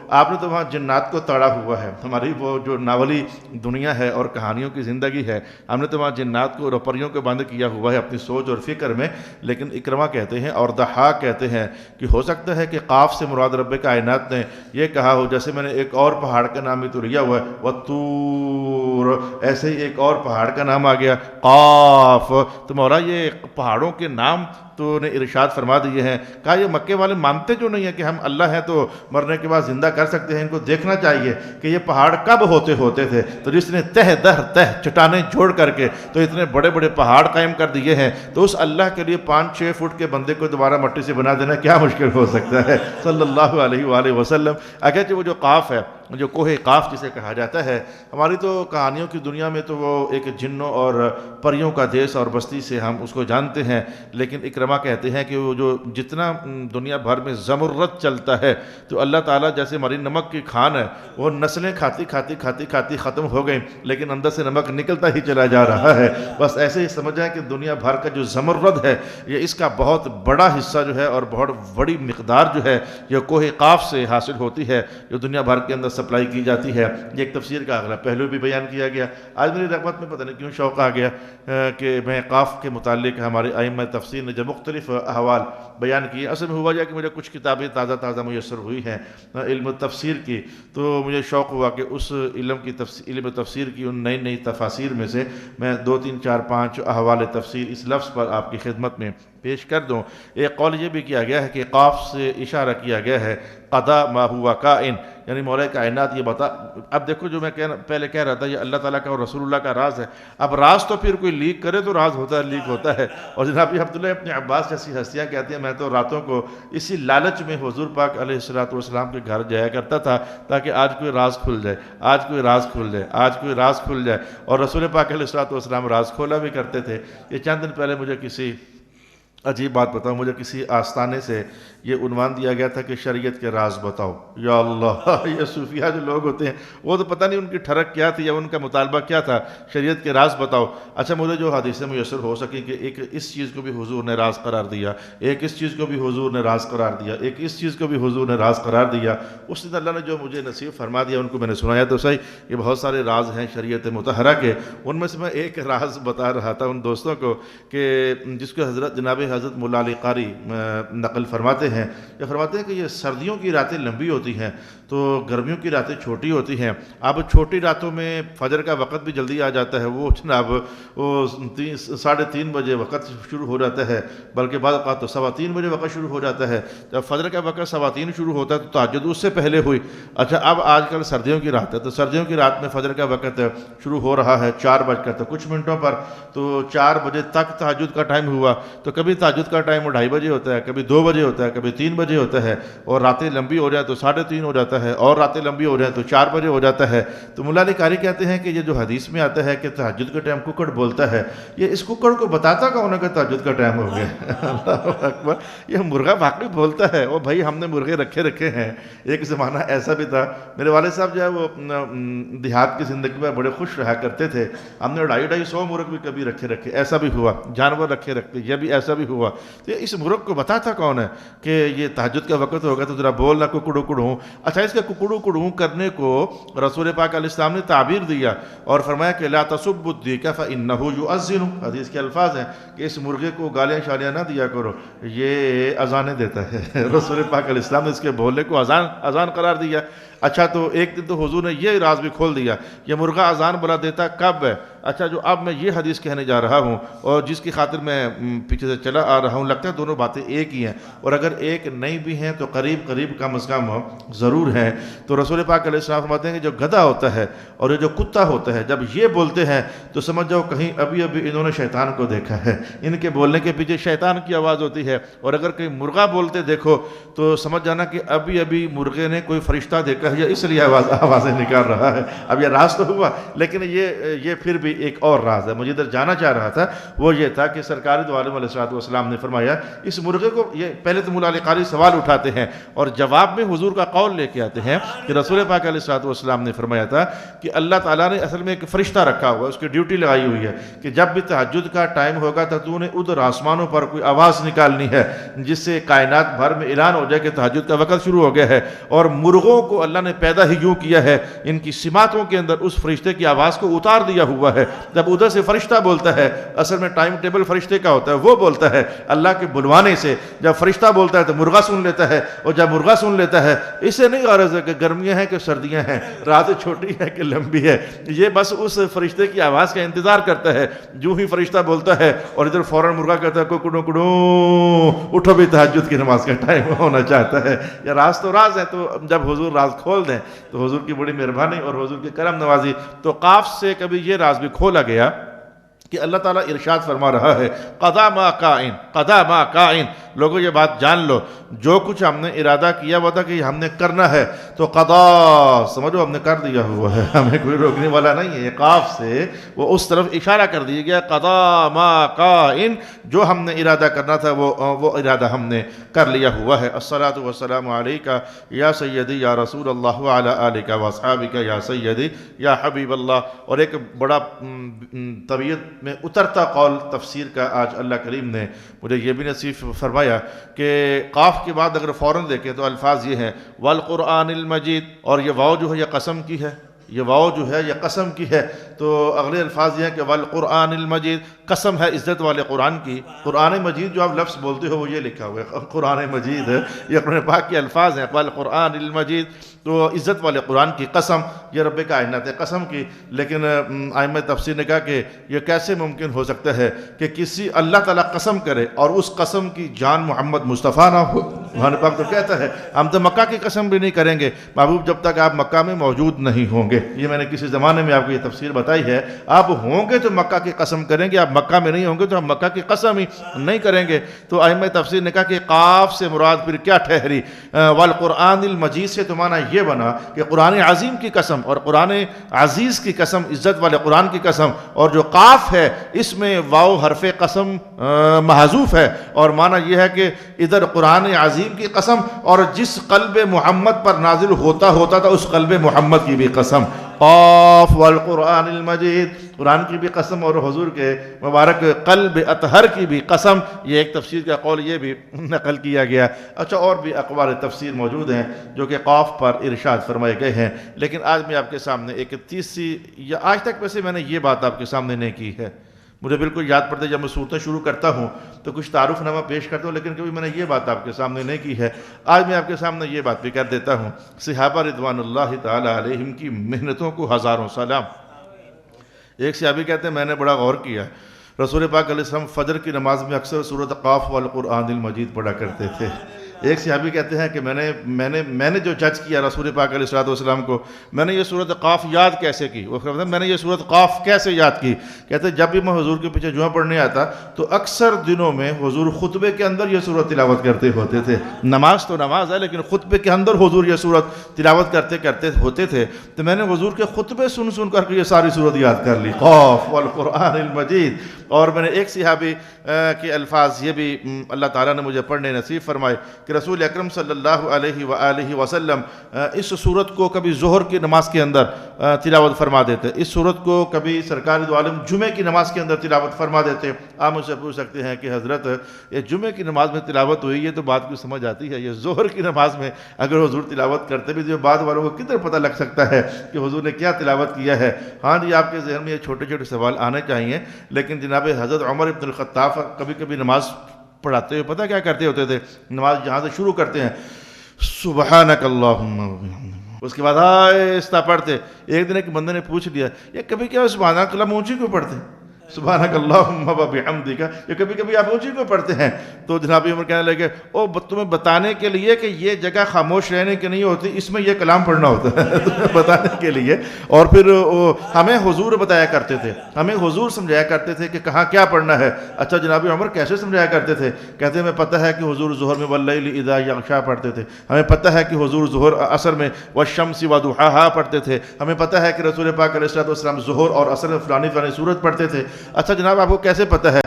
آپ نے تو وہاں جنات کو تڑا ہوا ہے۔ ہماری وہ جو ناولی دنیا ہے اور کہانیوں کی زندگی ہے، ہم نے تو وہاں جنات کو اور پریوں کو بند کیا ہوا ہے اپنی سوچ اور فکر میں۔ لیکن اکرمہ کہتے ہیں اور ضحاک کہتے ہیں کہ ہو سکتا ہے کہ قاف سے مراد رب کائنات نے یہ کہا ہو، جیسے میں نے ایک اور پہاڑ کا نام بھی تو لیا ہوا ہے والطور، ایسے ہی ایک اور پہاڑ کا نام آ گیا قاف۔ تو مولا یہ پہاڑوں کے نام تو انہیں ارشاد فرما دیے ہیں. کہا یہ مکے والے مانتے جو نہیں ہیں کہ ہم اللہ ہیں تو مرنے کے بعد زندہ کر سکتے ہیں, ان کو دیکھنا چاہیے کہ یہ پہاڑ کب ہوتے تھے. تو جس نے تہ در تہ چٹانیں جوڑ کر کے تو اتنے بڑے بڑے پہاڑ قائم کر دیے ہیں, تو اس اللہ کے لیے 5-6 فٹ کے بندے کو دوبارہ مٹی سے بنا دینا کیا مشکل ہو سکتا ہے صلی اللہ علیہ وآلہ وسلم. اگرچہ وہ جو قاف ہے, جو کوہ قاف جسے کہا جاتا ہے, ہماری تو کہانیوں کی دنیا میں تو وہ ایک جنوں اور پریوں کا دیس اور بستی سے ہم اس کو جانتے ہیں, لیکن اکرما کہتے ہیں کہ وہ جو جتنا دنیا بھر میں زمرد چلتا ہے تو اللہ تعالیٰ جیسے ہماری نمک کی کھان ہے, وہ نسلیں کھاتی ختم ہو گئیں لیکن اندر سے نمک نکلتا ہی چلا جا رہا ہے. بس ایسے ہی سمجھ جائیں کہ دنیا بھر کا جو زمرد ہے یہ اس کا بہت بڑا حصہ جو ہے اور بہت بڑی مقدار جو ہے یہ کوہ قاف سے حاصل ہوتی ہے, جو دنیا بھر کے اندر سپلائی کی جاتی ہے. یہ ایک تفسیر کا اگلا پہلو بھی بیان کیا گیا. آج میری رغبت میں پتہ نہیں کیوں شوق آ گیا کہ میں قاف کے متعلق ہمارے ائمہ تفسیر نے جو مختلف احوال بیان کیے, اصل میں ہوا یہ کہ مجھے کچھ کتابیں تازہ میسر ہوئی ہیں علم تفسیر کی, تو مجھے شوق ہوا کہ اس علم تفسیر کی ان نئی تفاسیر میں سے میں 2 3 4 5 احوال تفسیر اس لفظ پر آپ کی خدمت میں پیش کر دوں. ایک قول یہ بھی کیا گیا ہے کہ قاف سے اشارہ کیا گیا ہے قضا ما ہوا کائن, یعنی مولا کائنات یہ بتا. اب دیکھو جو میں پہلے کہہ رہا تھا یہ اللہ تعالیٰ کا اور رسول اللہ کا راز ہے. اب راز تو پھر کوئی لیک کرے تو راز ہوتا ہے, لیک ہوتا ہے. اور جناب عبداللہ ابن عباس جیسی ہستیاں کہتی ہیں میں تو راتوں کو اسی لالچ میں حضور پاک علیہ الصلوۃ والسلام کے گھر جایا کرتا تھا تاکہ آج کوئی راز کھل جائے, آج کوئی راز کھل جائے, آج کوئی راز کھل جائے. اور رسول پاک علیہ الصلوۃ والسلام راز کھولا بھی کرتے تھے. یہ چند دن پہلے مجھے کسی عجیب بات بتاؤں, مجھے کسی آستانے سے یہ عنوان دیا گیا تھا کہ شریعت کے راز بتاؤ. یا اللہ, یہ صوفیہ جو لوگ ہوتے ہیں وہ تو پتہ نہیں ان کی ٹھڑک کیا تھی یا ان کا مطالبہ کیا تھا, شریعت کے راز بتاؤ. اچھا مجھے جو حدیثیں میسر ہو سکیں کہ ایک اس چیز کو بھی حضور نے راز قرار دیا, ایک اس چیز کو بھی حضور نے راز قرار دیا, ایک اس چیز کو بھی حضور نے راز قرار دیا. اس دن اللہ نے جو مجھے نصیب فرما دیا ان کو میں نے سنایا تو صحیح. یہ بہت سارے راز ہیں شریعت مطہرہ کے, ان میں سے میں ایک راز بتا رہا تھا ان دوستوں کو کہ جس کو جناب حضرت مولا علی قاری نقل فرماتے ہیں. یہ فرماتے ہیں کہ یہ سردیوں کی راتیں لمبی ہوتی ہیں تو گرمیوں کی راتیں چھوٹی ہوتی ہیں. اب چھوٹی راتوں میں فجر کا وقت بھی جلدی آ جاتا ہے, وہ جناب وہ 3:30 بجے وقت شروع ہو جاتا ہے, بلکہ بعض اوقات تو 3:15 بجے وقت شروع ہو جاتا ہے. جب فجر کا وقت 3:15 شروع ہوتا ہے تو تہجد اس سے پہلے ہوئی. اچھا اب آج کل سردیوں کی رات ہے تو سردیوں کی رات میں فجر کا وقت شروع ہو رہا ہے 4 کچھ منٹوں پر, تو 4 بجے تک تہجد کا ٹائم ہوا. تو کبھی تہجد کا ٹائم 2:30 بجے ہوتا ہے, کبھی 2 بجے ہوتا ہے, کبھی 3 بجے ہوتا ہے, اور راتیں لمبی ہو جائیں تو 3:30 ہو جاتا ہے, اور راتیں لمبی ہو جائیں تو 4 بجے ہو جاتا ہے. تو مولا علی قاری کہتے ہیں کہ یہ جو حدیث میں آتا ہے کہ تہجد کے ٹائم ککڑ بولتا ہے, یہ اس ککڑ کو بتاتا کون ہے کہ تہجد کا ٹائم ہو گیا. اللہ اکبر, یہ مرغا واقعی بولتا ہے. وہ بھائی ہم نے مرغے رکھے ہیں. ایک زمانہ ایسا بھی تھا, میرے والد صاحب جو ہے وہ دیہات کی زندگی میں بڑے خوش رہا کرتے تھے. ہم نے 250 مرغ بھی کبھی رکھے, ایسا بھی ہوا, جانور رکھے, یہ بھی ایسا بھی ہوا. تو اس مرغ کو بتاتا کون ہے کہ یہ تہجد کا وقت ہوگا تو ذرا بولنا ککڑو کڑوں. اچھا اس کے ککڑو کڑوں کرنے کو رسول پاک علیہ السلام نے تعبیر دیا اور فرمایا کہ لا تسبوا الدیک فإنہ یؤذن. حدیث کے الفاظ ہیں کہ اس مرغے کو گالیاں شالیاں نہ دیا کرو, یہ اذانیں دیتا ہے. رسول پاک علیہ السلام نے اس کے بولنے کو اذان قرار دیا. اچھا تو ایک دن تو حضور نے یہ راز بھی کھول دیا, یہ مرغا اذان بلا دیتا کب ہے. اچھا جو اب میں یہ حدیث کہنے جا رہا ہوں اور جس کی خاطر میں پیچھے سے چلا آ رہا ہوں, لگتا ہے دونوں باتیں ایک ہی ہیں, اور اگر ایک نہیں بھی ہیں تو قریب کم از کم ضرور ہیں. تو رسول پاک علیہ السلام فرماتے ہیں کہ جو گدھا ہوتا ہے اور یہ جو کتا ہوتا ہے جب یہ بولتے ہیں تو سمجھ جاؤ کہیں ابھی انہوں نے شیطان کو دیکھا ہے, ان کے بولنے کے پیچھے شیطان کی آواز ہوتی ہے. اور اگر کہیں مرغا بولتے دیکھو تو سمجھ جانا کہ ابھی مرغے نے کوئی فرشتہ دیکھا ہے یا اس لیے آوازیں نکال رہا ہے. اب یہ راز تو ہوا, لیکن یہ پھر بھی ایک اور راز ہے. مجھے ادھر جانا چاہ رہا تھا وہ یہ تھا کہ سرکار دو عالم علیہ الصلوۃ والسلام نے فرمایا اس مرغے کو, یہ پہلے تو مولا علی قاری سوال اٹھاتے ہیں اور جواب میں حضور کا قول لے کے آتے ہیں کہ رسول پاک علیہ الصلوۃ والسلام نے فرمایا تھا کہ اللہ تعالیٰ نے اصل میں ایک فرشتہ رکھا ہوا ہے, اس کی ڈیوٹی لگائی ہوئی ہے کہ جب بھی تہجد کا ٹائم ہوگا تو نے ادھر آسمانوں پر کوئی آواز نکالنی ہے جس سے کائنات بھر میں اعلان ہو جائے کہ تہجد کا وقت شروع ہو گیا ہے. اور مرغوں کو اللہ نے پیدا ہی یوں کیا ہے, ان کی سماتوں کے اندر اس فرشتے کی آواز کو اتار دیا ہوا ہے ہے. جب ادھر سے فرشتہ بولتا ہے، اصل میں ٹائم ٹیبل فرشتے کا ہوتا ہے، وہ بولتا ہے اللہ کے بلوانے سے. جب فرشتہ بولتا ہے تو مرغا سن لیتا ہے، اور جب مرغا سن لیتا ہے اسے نہیں غرض ہے کہ گرمیاں ہیں کہ سردیاں ہیں، رات چھوٹی ہے کہ لمبی ہے، یہ بس اس فرشتے کی آواز کا انتظار کرتا ہے. جو ہی فرشتہ بولتا ہے اور ادھر فوراً مرغا کہتا ہے کوکڑوں کڑوں اٹھو بھی تہجد کی نماز کا ٹائم ہونا چاہتا ہے. یا راز تو راز ہے، تو جب حضور راز کھول دیں تو حضور کی بڑی مہربانی اور حضور کی کرم نوازی. تو قاف سے کبھی یہ راز بھی کھولا گیا کہ اللہ تعالیٰ ارشاد فرما رہا ہے قضا ما کائن، قضا ما کائن. لوگوں یہ بات جان لو، جو کچھ ہم نے ارادہ کیا ہوا تھا کہ ہم نے کرنا ہے تو قضا سمجھو ہم نے کر دیا ہوا ہے، ہمیں کوئی روکنے والا نہیں ہے. یہ قاف سے وہ اس طرف اشارہ کر دیا گیا قضا ما کائن، جو ہم نے ارادہ کرنا تھا وہ ارادہ ہم نے کر لیا ہوا ہے. الصلاۃ والسلام علیکہ یا سیدی یا رسول اللہ وعلی آلک واصحابک یا سیدی یا حبیب اللہ. اور ایک بڑا طبیعت میں اترتا قول تفسیر کا آج اللہ کریم نے مجھے یہ بھی نصیب فرمایا کہ قاف کے بعد اگر فوراً دیکھیں تو الفاظ یہ ہیں والقرآن المجید، اور یہ واو جو ہے یہ قسم کی ہے، یہ واو جو ہے یہ قسم کی ہے. تو اگلے الفاظ یہ ہیں کہ والقرآن المجید، قسم ہے عزت والے قرآن کی. قرآن مجید جو آپ لفظ بولتے ہو وہ یہ لکھا ہوا ہے قرآن مجید ہے، یہ قرآن پاک کے الفاظ ہیں والقرآن المجید. تو عزت والے قرآن کی قسم، یہ رب کائنات قسم کی. لیکن ائمہ تفسیر نے کہا کہ یہ کیسے ممکن ہو سکتا ہے کہ کسی اللہ تعالیٰ قسم کرے اور اس قسم کی جان محمد مصطفیٰ نہ ہو. قرآن پاک تو کہتا ہے ہم تو مکہ کی قسم بھی نہیں کریں گے محبوب جب تک آپ مکہ میں موجود نہیں ہوں گے. یہ میں نے کسی زمانے میں آپ کو یہ تفسیر بتائی ہے. آپ ہوں گے تو مکہ کی قسم کریں گے، آپ مکہ میں نہیں ہوں گے تو ہم مکہ کی قسم ہی نہیں کریں گے. تو ائمہ تفسیر نے کہا کہ قاف سے مراد پھر کیا ٹھہری؟ والقرآن المجید سے تو معنی یہ بنا کہ قرآن عظیم کی قسم اور قرآن عزیز کی قسم، عزت والے قرآن کی قسم. اور جو قاف ہے اس میں واو حرف قسم محذوف ہے، اور معنی یہ ہے کہ ادھر قرآن عظیم کی قسم اور جس قلب محمد پر نازل ہوتا تھا اس قلب محمد کی بھی قسم. قاف والقرآن المجید، قرآن کی بھی قسم اور حضور کے مبارک قلب اطہر کی بھی قسم. یہ ایک تفسیر کا قول یہ بھی نقل کیا گیا. اچھا، اور بھی اقوال تفسیر موجود ہیں جو کہ قاف پر ارشاد فرمائے گئے ہیں، لیکن آج میں آپ کے سامنے ایک تیسری، یا آج تک ویسے میں نے یہ بات آپ کے سامنے نہیں کی ہے، مجھے بالکل یاد پڑتا ہے جب میں صورتیں شروع کرتا ہوں تو کچھ تعارف نامہ پیش کرتا ہوں، لیکن کبھی میں نے یہ بات آپ کے سامنے نہیں کی ہے. آج میں آپ کے سامنے یہ بات بھی کر دیتا ہوں. صحابہ رضوان اللہ تعالی علیہم کی محنتوں کو ہزاروں سلام. ایک صحابی کہتے ہیں میں نے بڑا غور کیا، رسول پاک علیہ السلام فجر کی نماز میں اکثر سورۃ قاف والقرآن المجید پڑھا کرتے تھے. ایک صحابی کہتے ہیں کہ میں نے جو جج کیا رسول پاک علیہ السلام کو، میں نے یہ سورۃ قاف یاد کیسے کی؟ وہ کہتے ہیں میں نے یہ سورۃ قاف کیسے یاد کی؟ کہتے ہیں جب بھی میں حضور کے پیچھے جمعہ پڑھنے آتا تو اکثر دنوں میں حضور خطبے کے اندر یہ سورۃ تلاوت کرتے ہوتے تھے. نماز تو نماز ہے لیکن خطبے کے اندر حضور یہ سورۃ تلاوت کرتے ہوتے تھے. تو میں نے حضور کے خطبے سن کر کے یہ ساری سورت یاد کر لی، قاف والقرآن المجید. اور میں نے ایک صحابی کے الفاظ یہ بھی اللہ تعالیٰ نے مجھے پڑھنے نصیب فرمائے کہ رسول اکرم صلی اللہ علیہ وآلہ وسلم اس سورت کو کبھی ظہر کی نماز کے اندر تلاوت فرما دیتے، اس سورت کو کبھی سرکار دو عالم جمعہ کی نماز کے اندر تلاوت فرما دیتے. آپ مجھ سے پوچھ سکتے ہیں کہ حضرت یہ جمعہ کی نماز میں تلاوت ہوئی، یہ تو بات کو سمجھ آتی ہے، یہ ظہر کی نماز میں اگر حضور تلاوت کرتے بھی تو بعد والوں کو کدھر پتہ لگ سکتا ہے کہ حضور نے کیا تلاوت کیا ہے؟ ہاں جی، آپ کے ذہن میں یہ چھوٹے چھوٹے سوال آنے چاہیے. لیکن جناب حضرت عمر ابن الخطاب کبھی کبھی نماز پڑھاتے ہوئے پتہ کیا کرتے ہوتے تھے؟ نماز جہاں سے شروع کرتے ہیں سبحانک اللہم، اس کے بعد آہستہ پڑھتے. ایک دن ایک بندے نے پوچھ لیا یہ کبھی کیا سبحانک اللہ اونچی کیوں پڑھتے ہیں؟ سبحانک اللہم وبحمدک، یہ کبھی کبھی آپ اونچی کیوں پڑھتے ہیں؟ تو جناب عمر کہنے لگے تمہیں بتانے کے لیے کہ یہ جگہ خاموش رہنے کی نہیں ہوتی، اس میں یہ کلام پڑھنا ہوتا ہے تمہیں بتانے کے لیے. اور پھر ہمیں حضور بتایا کرتے تھے، ہمیں حضور سمجھایا کرتے تھے کہ کہاں کیا پڑھنا ہے. اچھا جناب عمر کیسے سمجھایا کرتے تھے؟ کہتے ہیں ہمیں پتہ ہے کہ حضور ظہر میں واللیل اذا یغشا پڑھتے تھے، ہمیں پتہ ہے کہ حضور ظہر عصر میں والشمس وضحاہا پڑھتے تھے، ہمیں پتہ ہے کہ رسول پاک علیہ السلام ظہر اور عصر میں فلانی فلانی سورت پڑھتے تھے. اچھا جناب آپ کو کیسے پتہ ہے؟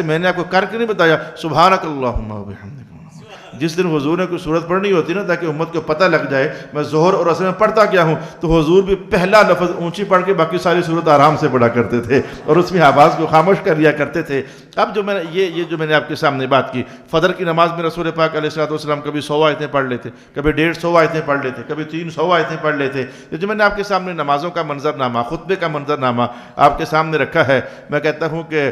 میں نے آپ کو کر کے نہیں بتایا سبحانک اللہم وبحمدک. جس دن حضور نے کوئی صورت پڑھنی ہوتی نا تاکہ امت کو پتہ لگ جائے میں ظہر اور عصر میں پڑھتا کیا ہوں، تو حضور بھی پہلا لفظ اونچی پڑھ کے باقی ساری صورت آرام سے پڑھا کرتے تھے اور اس میں آواز کو خاموش کر لیا کرتے تھے۔ اب جو میں نے یہ جو میں نے آپ کے سامنے بات کی، فجر کی نماز میں رسول پاک علیہ السلام کبھی 100 آیتیں پڑھ لیتے، کبھی 150 آیتیں پڑھ لیتے، کبھی 300 آیتیں پڑھ لیتے۔ یہ جو میں نے آپ کے سامنے نمازوں کا منظرنامہ، خطبے کا منظرنامہ آپ کے سامنے رکھا ہے، میں کہتا ہوں کہ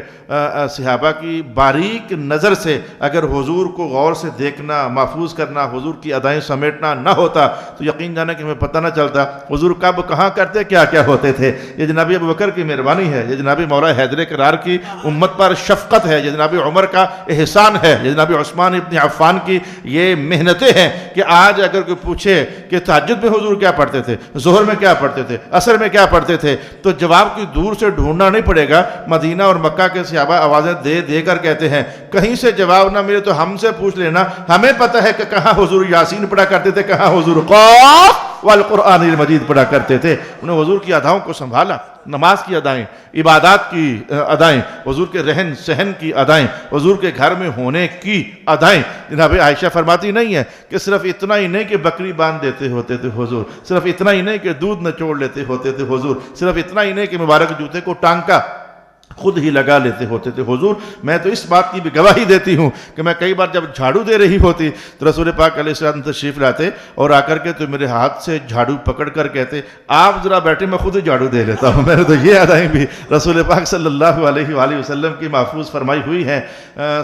صحابہ کی باریک نظر سے اگر حضور کو غور سے دیکھنا، محفوظ کرنا، حضور کی ادائیں سمیٹنا نہ ہوتا تو یقین جانا کہ ہمیں پتہ نہ چلتا حضور کب کہاں کرتے کیا کیا ہوتے تھے۔ یہ جناب ابوبکر کی مہربانی ہے، یہ جناب مولا حیدر کرار کی امت پر شفقت ہے، یہ جناب عمر کا احسان ہے، یہ جناب عثمان ابن عفان کی یہ محنتیں ہیں کہ آج اگر کوئی پوچھے کہ تہجد میں حضور کیا پڑھتے تھے، ظہر میں کیا پڑھتے تھے، عصر میں کیا پڑھتے تھے، تو جواب کی دور سے ڈھونڈنا نہیں پڑے گا۔ مدینہ اور مکہ کے صحابہ آوازیں دے دے کر کہتے ہیں کہیں سے جواب نہ ملے تو ہم سے پوچھ لینا، ہمیں پتہ ہے کہ کہاں حضور یاسین پڑھا کرتے تھے، کہاں حضور قاف والقرآن المجید پڑھا کرتے تھے۔ انہوں نے حضور کی اداؤں کو سنبھالا، نماز کی ادائیں، عبادات کی ادائیں، حضور کے رہن سہن کی ادائیں، حضور کے گھر میں ہونے کی ادائیں۔ جناب عائشہ فرماتی نہیں ہے کہ صرف اتنا ہی نہیں کہ بکری باندھ دیتے ہوتے تھے حضور، صرف اتنا ہی نہیں کہ دودھ نچوڑ لیتے ہوتے تھے حضور، صرف اتنا ہی نہیں کہ مبارک جوتے کو ٹانکا خود ہی لگا لیتے ہوتے تھے حضور۔ میں تو اس بات کی بھی گواہی دیتی ہوں کہ میں کئی بار جب جھاڑو دے رہی ہوتی تو رسول پاک علیہ السلام تشریف لاتے اور آ کر کے تو میرے ہاتھ سے جھاڑو پکڑ کر کہتے آپ ذرا بیٹھے میں خود ہی جھاڑو دے لیتا ہوں۔ میں نے تو یہ ادائیں بھی رسول پاک صلی اللہ علیہ وآلہ وسلم کی محفوظ فرمائی ہوئی ہیں۔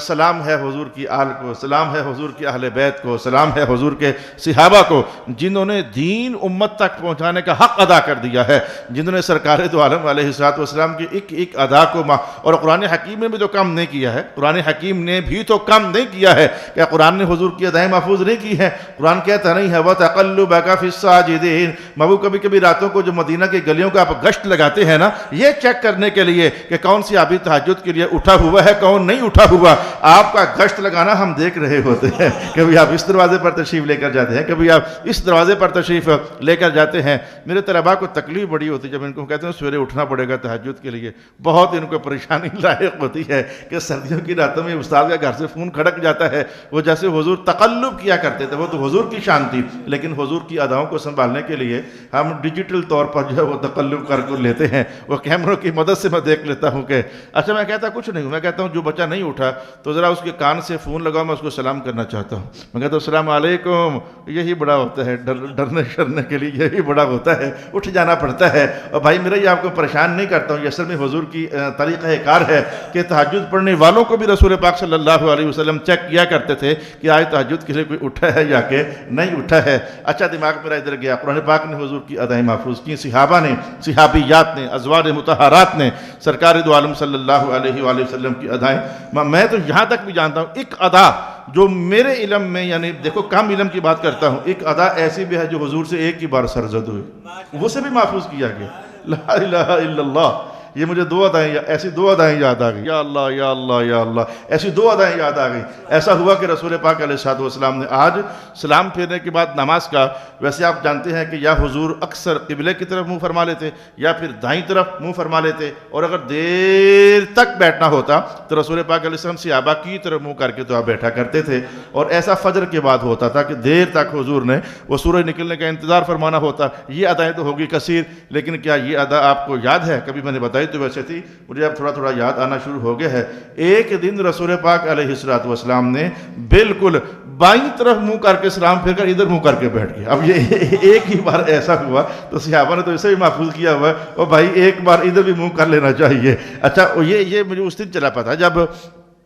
سلام ہے حضور کی آل کو، سلام ہے حضور کی اہل بیت کو، سلام ہے حضور کے صحابہ کو جنہوں نے دین امت تک پہنچانے کا حق ادا کر دیا ہے، جنہوں نے سرکار دو عالم علیہ السلام کی ایک ایک ادا کو اور قرآن حکیم نے بھی تو کم نہیں کیا ہے، قرآن حکیم نے بھی تو کم نہیں کیا ہے۔ کیا قرآن نے حضور کی ادائیں محفوظ نہیں کی ہیں؟ قرآن کہتا نہیں ہے وَتَقَلُّبَكَ فِي السَّاجِدِينَ۔ محبوب کبھی کبھی راتوں کو جو مدینہ کی گلیوں کا آپ گشت لگاتے ہیں نا، یہ چیک کرنے کے لیے کہ کون سی آبی تہجد کے لیے اٹھا ہوا ہے، کون نہیں اٹھا ہوا، آپ کا گشت لگانا ہم دیکھ رہے ہوتے ہیں۔ کبھی آپ اس دروازے پر تشریف لے کر جاتے ہیں، کبھی آپ اس دروازے پر تشریف لے کر جاتے ہیں۔ میرے طلباء کو تکلیف بڑی ہوتی ہے جب ان کو کہتے ہیں سویرے اٹھنا پڑے گا تہجد کے لیے، بہت ان کو پریشانی لاحق ہوتی ہے کہ سردیوں کی راتوں میں استاد کا گھر سے فون کھڑک جاتا ہے۔ وہ جیسے حضور تقلب کیا کرتے تھے، وہ تو حضور کی شان تھی، لیکن حضور کی اداؤں کو سنبھالنے کے لیے ہم ڈیجیٹل طور پر جو ہے وہ تقلب کر لیتے ہیں۔ وہ کیمروں کی مدد سے میں دیکھ لیتا ہوں کہ اچھا میں کہتا کچھ نہیں ہوں، میں کہتا ہوں جو بچہ نہیں اٹھا تو ذرا اس کے کان سے فون لگاؤ، میں اس کو سلام کرنا چاہتا ہوں۔ میں کہتا ہوں السلام علیکم، یہی بڑا ہوتا ہے، ڈرنے شرنے کے لیے یہی بڑا ہوتا ہے، اٹھ جانا پڑتا ہے۔ اور بھائی میرا یہ آپ کو پریشان نہیں کرتا ہوں، یہ اصل میں حضور کی طریقہ کار ہے کہ تہجد پڑھنے والوں کو بھی رسول پاک صلی اللہ علیہ وسلم چیک کیا کرتے تھے کہ آج تہجد کے لیے کوئی اٹھا ہے یا کہ نہیں اٹھا ہے۔ اچھا دماغ میرا ادھر گیا، قرآن پاک نے حضور کی ادائیں محفوظ کی، صحابہ نے، صحابیات نے، ازواج مطہرات نے سرکار دو عالم صلی اللہ علیہ وآلہ وسلم کی ادائیں۔ میں تو یہاں تک بھی جانتا ہوں ایک ادا جو میرے علم میں، یعنی دیکھو کم علم کی بات کرتا ہوں، ایک ادا ایسی بھی ہے جو حضور سے ایک ہی بار سرزد ہوئی، وہ سے بھی محفوظ کیا گیا، لا الہ الا اللہ۔ یہ مجھے دو ادائیں، ایسی دو ادائیں یاد آ گئی، یا اللہ یا اللہ یا اللہ، ایسی دو ادائیں یاد آ گئی۔ ایسا ہوا کہ رسول پاک علیہ السلام نے آج سلام پھیرنے کے بعد نماز کا، ویسے آپ جانتے ہیں کہ یا حضور اکثر قبلے کی طرف منہ فرما لیتے یا پھر دائیں طرف منہ فرما لیتے، اور اگر دیر تک بیٹھنا ہوتا تو رسول پاک علیہ السلام صحابہ کی طرف منہ کر کے تو آپ بیٹھا کرتے تھے۔ اور ایسا فجر کے بعد ہوتا تھا کہ دیر تک حضور نے وہ سورج نکلنے کا انتظار فرمانا ہوتا۔ یہ ادائیں تو ہوگی کثیر، لیکن کیا یہ ادا آپ کو یاد ہے؟ کبھی میں نے بتائی تو ویسے تھی، مجھے اب تھوڑا تھوڑا یاد آنا شروع ہو گیا ہے۔ ایک دن رسول پاک علیہ السلام نے بالکل بائیں طرف منہ کر کے سلام پھیر کر ادھر منہ کر کے بیٹھ گیا۔ اب یہ ایک ہی بار ایسا ہوا تو صحابہ نے تو اسے بھی محفوظ کیا ہوا ہے، اور بھائی ایک بار ادھر بھی منہ کر لینا چاہیے۔ اچھا یہ مجھے اس دن چلا پتا جب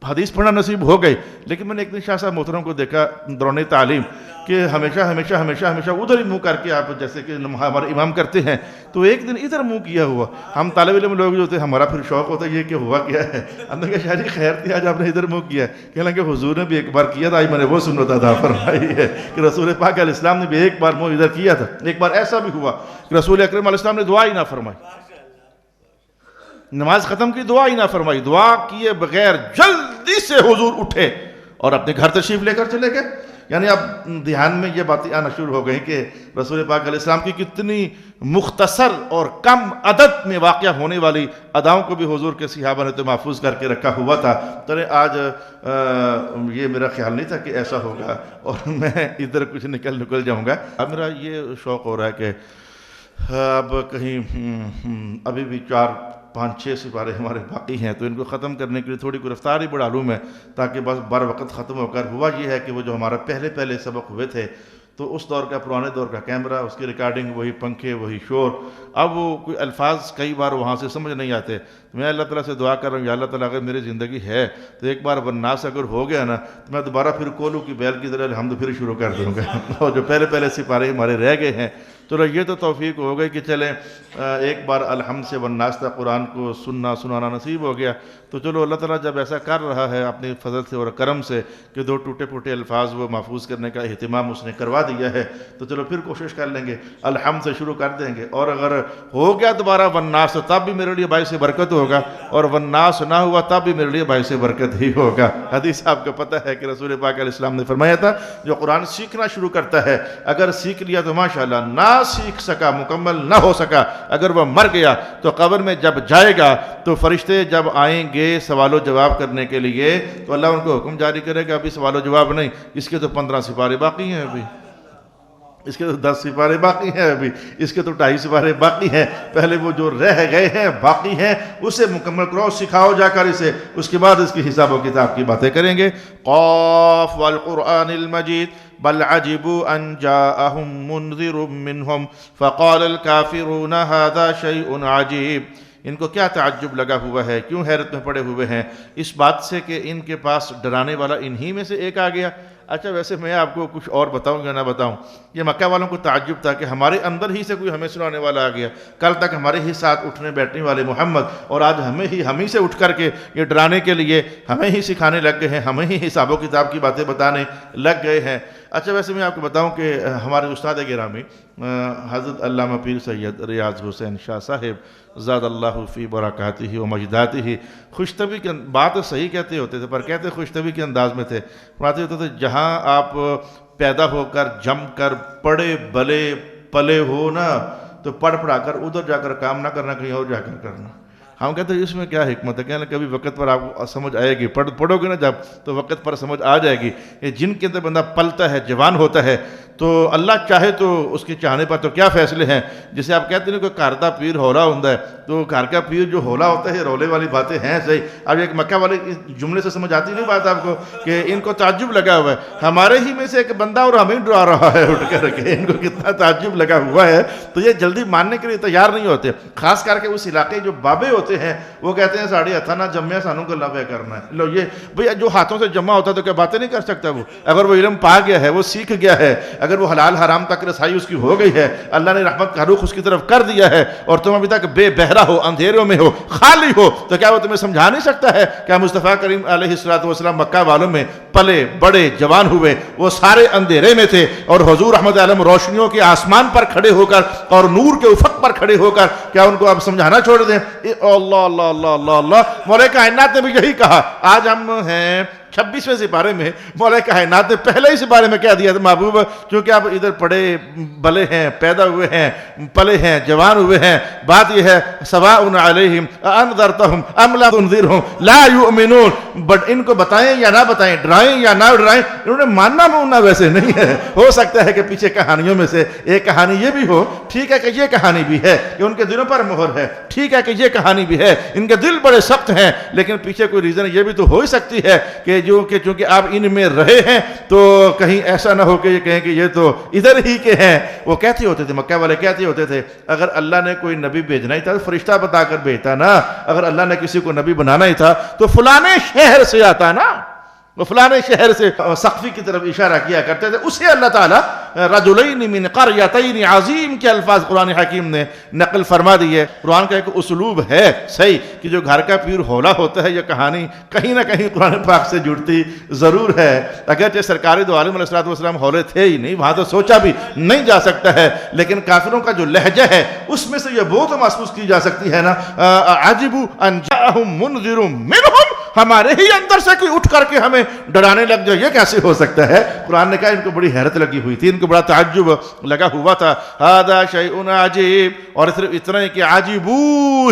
حدیث پڑھنا نصیب ہو گئی، لیکن میں نے ایک دن شاہ صاحب محترم کو دیکھا دوران تعلیم کہ ہمیشہ ادھر ہی منہ کر کے آپ جیسے کہ ہمارے امام کرتے ہیں، تو ایک دن ادھر منہ کیا ہوا۔ ہم طالب علم لوگ جو ہوتے ہیں ہمارا پھر شوق ہوتا ہے یہ کہ ہوا کیا ہے، ہم نے کہا شاہ جی خیر تھی آج آپ نے ادھر منہ کیا ہے، کہنے لگے حضور نے بھی ایک بار کیا تھا، آج میں نے وہ سنت ادا فرمائی ہے کہ رسول پاک علیہ السلام نے بھی ایک بار منہ ادھر کیا تھا۔ ایک بار ایسا بھی ہوا کہ رسول اکرم علیہ السلام نے دعا ہی نہ فرمائی، نماز ختم کی دعا ہی نہ فرمائی، دعا کیے بغیر جلدی سے حضور اٹھے اور اپنے گھر تشریف لے کر چلے گئے۔ یعنی اب دھیان میں یہ باتیں آنا شروع ہو گئی کہ رسول پاک علیہ السلام کی کتنی مختصر اور کم عدد میں واقع ہونے والی اداؤں کو بھی حضور کے صحابہ نے تو محفوظ کر کے رکھا ہوا تھا۔ تو آج یہ میرا خیال نہیں تھا کہ ایسا ہوگا اور میں ادھر کچھ نکل جاؤں گا۔ اب میرا یہ شوق ہو رہا ہے کہ اب کہیں ابھی بھی 4-5-6 سپارے ہمارے باقی ہیں، تو ان کو ختم کرنے کے لیے تھوڑی کوئی رفتار ہی بڑھا لوں میں، تاکہ بس بر وقت ختم ہو کر۔ ہوا یہ ہے کہ وہ جو ہمارا پہلے سبق ہوئے تھے، تو اس دور کا پرانے دور کا کیمرہ، اس کی ریکارڈنگ، وہی پنکھے، وہی شور، اب وہ کوئی الفاظ کئی بار وہاں سے سمجھ نہیں آتے۔ میں اللہ تعالیٰ سے دعا کر رہا ہوں، یا اللہ تعالیٰ اگر میری زندگی ہے تو ایک بار والناس اگر ہو گیا نا، تو میں دوبارہ پھر کولو کی بیل کی طرح الحمد پھر شروع کر دوں گا۔ اور جو پہلے سپارے ہمارے رہ گئے ہیں، چلو یہ تو توفیق ہو گئی کہ چلیں ایک بار الحمد سے والناس تک قرآن کو سنانا نصیب ہو گیا، تو چلو اللہ تعالیٰ جب ایسا کر رہا ہے اپنی فضل سے اور کرم سے کہ 2 ٹوٹے پھوٹے الفاظ وہ محفوظ کرنے کا اہتمام اس نے کروا دیا ہے، تو چلو پھر کوشش کر لیں گے، الحمد سے شروع کر دیں گے۔ اور اگر ہو گیا دوبارہ والناس تب بھی میرے لیے باعث برکت ہوگا، اور والناس نہ ہوا تب بھی میرے لیے باعث برکت ہی ہوگا۔ حدیث آپ کو پتہ ہے کہ رسول پاک علیہ السلام نے فرمایا تھا، جو قرآن سیکھنا شروع کرتا ہے، اگر سیکھ لیا تو ماشاءاللہ، نہ سیکھ سکا، مکمل نہ ہو سکا، اگر وہ مر گیا تو قبر میں جب جائے گا تو فرشتے جب آئیں گے سوال و جواب کرنے کے لیے، تو اللہ ان کو حکم جاری کرے گا ابھی سوال و جواب نہیں، اس کے تو 15 سپارے باقی ہیں، ابھی اس کے تو 10 سپارے باقی ہیں، ابھی اس کے تو 2.5 سپارے باقی ہیں، پہلے وہ جو رہ گئے ہیں باقی ہیں اسے مکمل کرو، سکھاؤ جا کر اسے، اس کے بعد اس کی حساب و کتاب کی باتیں کریں گے۔ قاف والقرآن المجید بل عجبوا ان جاءهم منذر منهم فقال الكافرون هذا شيء عجيب۔ ان کو کیا تعجب لگا ہوا ہے، کیوں حیرت میں پڑے ہوئے ہیں اس بات سے کہ ان کے پاس ڈرانے والا انہی میں سے ایک آ گیا۔ اچھا ویسے میں آپ کو کچھ اور بتاؤں یا نہ بتاؤں، یہ مکہ والوں کو تعجب تھا کہ ہمارے اندر ہی سے کوئی ہمیں سنانے والا آ گیا، کل تک ہمارے ہی ساتھ اٹھنے بیٹھنے والے محمد، اور آج ہم ہی سے اٹھ کر کے یہ ڈرانے کے لیے ہمیں ہی سکھانے لگ گئے ہیں، ہمیں ہی حساب و کتاب کی باتیں بتانے لگ گئے ہیں۔ اچھا ویسے میں آپ کو بتاؤں کہ ہمارے استاد گرامی حضرت علامہ پیر سید ریاض حسین شاہ صاحب زاد اللہ فی برکاتہ و مجداتہ، خوش طبعی کی بات صحیح کہتے ہوتے تھے، پر کہتے خوش طبعی کے انداز میں تھے، فرماتے ہوتے تھے جہاں آپ پیدا ہو کر جم کر پڑے بلے پلے ہو نا، تو پڑھا کر ادھر جا کر کام نہ کرنا، کہیں اور جا کر کرنا۔ ہم کہتے ہیں اس میں کیا حکمت ہے، کہنا کبھی وقت پر آپ کو سمجھ آئے گی، پڑھو گے نا جب تو وقت پر سمجھ آ جائے گی۔ یہ جن کے اندر بندہ پلتا ہے، جوان ہوتا ہے، تو اللہ چاہے تو اس کے چاہنے پر تو کیا فیصلے ہیں۔ جسے آپ کہتے ہیں کہ گھر کا پیر ہولا ہوتا ہے، تو گھر کا پیر جو ہولا ہوتا ہے، رولے والی باتیں ہیں صحیح۔ اب ایک مکہ والے جملے سے سمجھ آتی نہیں بات آپ کو کہ ان کو تعجب لگا ہوا ہے، ہمارے ہی میں سے ایک بندہ اور ہمیں ڈرا رہا ہے اٹھ کر کے، ان کو کتنا تعجب لگا ہوا ہے، تو یہ جلدی ماننے کے لیے تیار نہیں ہوتے۔ خاص کر کے اس علاقے جو بابے ہوتے ہیں وہ کہتے ہیں ساڑھے ہتھا نہ جمیا سانوں کو لبے کرنا ہے۔ لو یہ بھئی جو ہاتھوں سے جمع ہوتا ہے تو کیا باتیں نہیں کر سکتا وہ؟ اگر وہ علم پا گیا ہے، وہ سیکھ گیا ہے، اگر وہ حلال حرام تک رسائی اس کی ہو گئی ہے، اللہ نے رحمت کا رخ اس کی طرف کر دیا ہے، اور تم ابھی تک بے بہرا ہو، اندھیروں میں ہو، خالی ہو، تو کیا وہ تمہیں سمجھا نہیں سکتا ہے؟ کیا مصطفیٰ کریم علیہ السلام مکہ والوں میں پلے بڑے جوان ہوئے، وہ سارے اندھیرے میں تھے، اور حضور رحمت عالم روشنیوں کے آسمان پر کھڑے ہو کر اور نور کے افق پر کھڑے ہو کر کیا ان کو اب سمجھانا چھوڑ دیں؟ اللہ اللہ اللہ اللہ اللہ، مولا کائنات نے بھی یہی کہا۔ آج ہم ہیں 26ویں سپارے میں، مولا کائنات نے پہلے ہی سپارے میں کہہ دیا تھا محبوب چونکہ آپ ادھر پڑے بلے ہیں، پیدا ہوئے ہیں، پلے ہیں، جوان ہوئے ہیں، بات یہ ہے سواء علیہم انذرتہم ام لم تنذرہم لا یؤمنون، بٹ ان کو بتائیں یا نہ بتائیں، ڈرائیں یا نہ ڈرائیں، انہوں نے ماننا موننا ویسے نہیں ہے۔ ہو سکتا ہے کہ پیچھے کہانیوں میں سے ایک کہانی یہ بھی ہو، ٹھیک ہے کہ یہ کہانی بھی ہے کہ ان کے دلوں پر مہر ہے، ٹھیک ہے کہ یہ کہانی بھی ہے ان کے دل بڑے سخت ہیں، لیکن پیچھے کوئی ریزن یہ بھی تو ہو ہی سکتی ہے کہ چونکہ آپ ان میں رہے ہیں تو کہیں ایسا نہ ہو کہ یہ کہیں کہ یہ تو ادھر ہی کے ہیں۔ وہ کہتے ہوتے تھے، مکہ والے کہتے ہوتے تھے اگر اللہ نے کوئی نبی بھیجنا ہی تھا تو فرشتہ بتا کر بھیجتا نا، اگر اللہ نے کسی کو نبی بنانا ہی تھا تو فلانے شہر سے آتا نا، وہ فلانے شہر سے سقفی کی طرف اشارہ کیا کرتے تھے، اسے اللہ تعالیٰ رجلین من قریتین عظیم کے الفاظ قرآن حکیم نے نقل فرما دیے۔ قرآن کا ایک اسلوب ہے صحیح کہ جو گھر کا پیر ہولا ہوتا ہے، یہ کہانی کہیں نہ کہیں قرآن پاک سے جڑتی ضرور ہے، اگرچہ سرکار دو عالم علیہ السلام ہولے تھے ہی نہیں، وہاں تو سوچا بھی نہیں جا سکتا ہے، لیکن کافروں کا جو لہجہ ہے اس میں سے یہ بہت محسوس کی جا سکتی ہے نا، عجبوا ان جاءہم منذر منہم ہمارے ہی اندر سے کوئی اٹھ کر کے ہمیں ڈرانے لگ جائے، یہ کیسے ہو سکتا ہے؟ قرآن نے کہا ان کو بڑی حیرت لگی ہوئی تھی، ان کو بڑا تعجب لگا ہوا تھا. ھذا شیء عجیب، اور صرف اتنا ہی کہ عجیبو